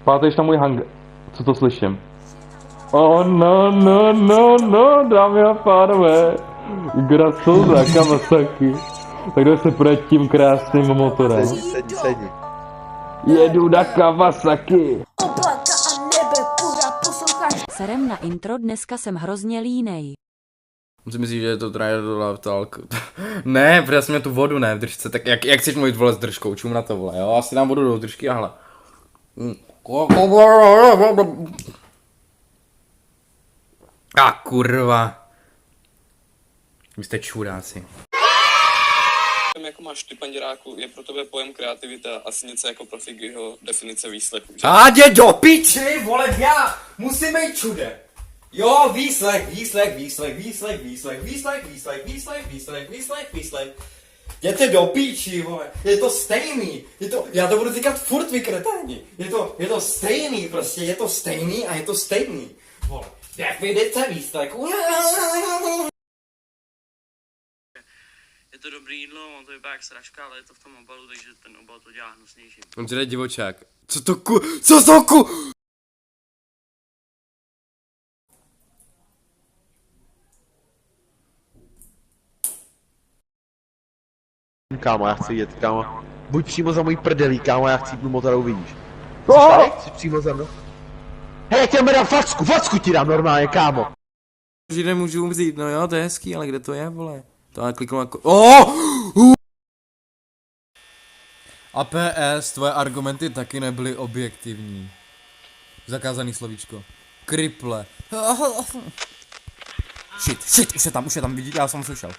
Pátejš na můj hang... Co to slyším? Oh no, no, no, no, dámy a pánové. Gracouza Kawasaki. Tak jdeme se projet tím krásným motorem. Sedni. Jedu na Kawasaki. Oblaka a nebe, pořád posloucháš. Serem na intro, dneska jsem hrozně línej. Si myslíš, že je to talk? Ne, protože já jsem měl tu vodu, ne, v držce, tak jak chceš mluvit, vole, s držkou, čum na to, vole, jo, asi dám vodu do držky a hle. A kurva. Vy jste čuráci. Jako máš štipendiáku, je pro tebe pojem kreativita asi něco jako pro Figyho definice výslechu, že? A jde do piči, vole, já musím být čude. Jo, výslech. Jděte do píči, vole, je to stejný, já to budu říkat furt vykreténi, je to stejný, prostě, je to stejný a je to stejný, vole, definice výslechu. Je to dobrý jídlo, on to vypadá jak sračka, ale je to v tom obalu, takže ten obal to dělá hnusnější. On žere divočák. Co to ku? Kámo, já chci jet, kámo. Buď přímo za mojí prdelí, kámo, já chci jít motorou, vidíš. Jsi přímo za mnou. Hej, chtěl mi dát facku ti dám normálně, kámo. Že nemůžu vzít, no jo, to je hezký, ale kde to je, vole? To já kliknu jako... A PS, tvoje argumenty taky nebyly objektivní. Zakázaný slovíčko. Kriple. Shit, už je tam, vidíte, já jsem slyšel.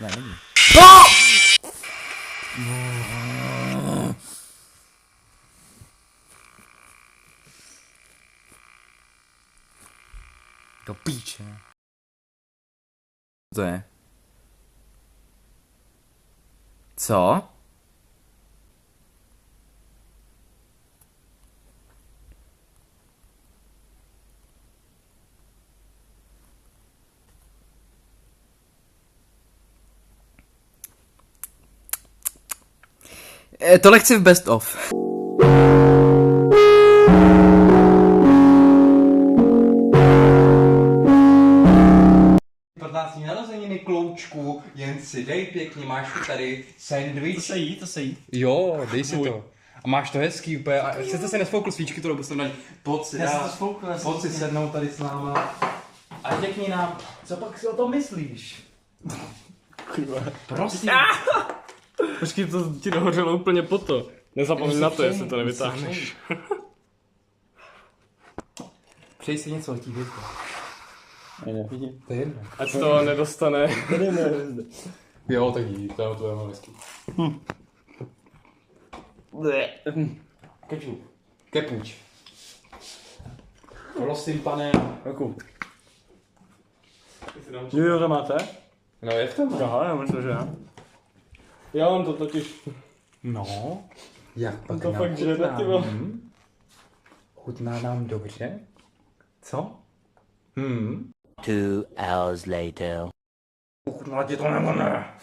Ne, není. Do píče. Co to je? Co? Tohle chci v best of. Narozeniny kloučku, jen si dej pěkně, máš tu tady sandwich. To se jí. Jo, dej si to. A máš to hezký úplně. A chcete se nesfoukl svíčky, kterou byste dali. Pojď si sednout tady s náma. A řekni nám, co pak si o tom myslíš? Prosím. Počkej, to ti dohořelo úplně po to. Nezapomeň na to, jestli to nevytáhneš. Přeji si něco o těch věcech. To je jedno. Ať to nedostane. Jo, tak jdi, to je tvoje hezký. Kepuč. Prosím, pane. Jako. Jo, to máte? No je v tom. Aha, já myslím, že ne. Já mám to totiž. No. Jak pak To nám fakt žere, ty vole. Chutná nám dobře? Co? 2 hours later. Chutná ti to nebo ne?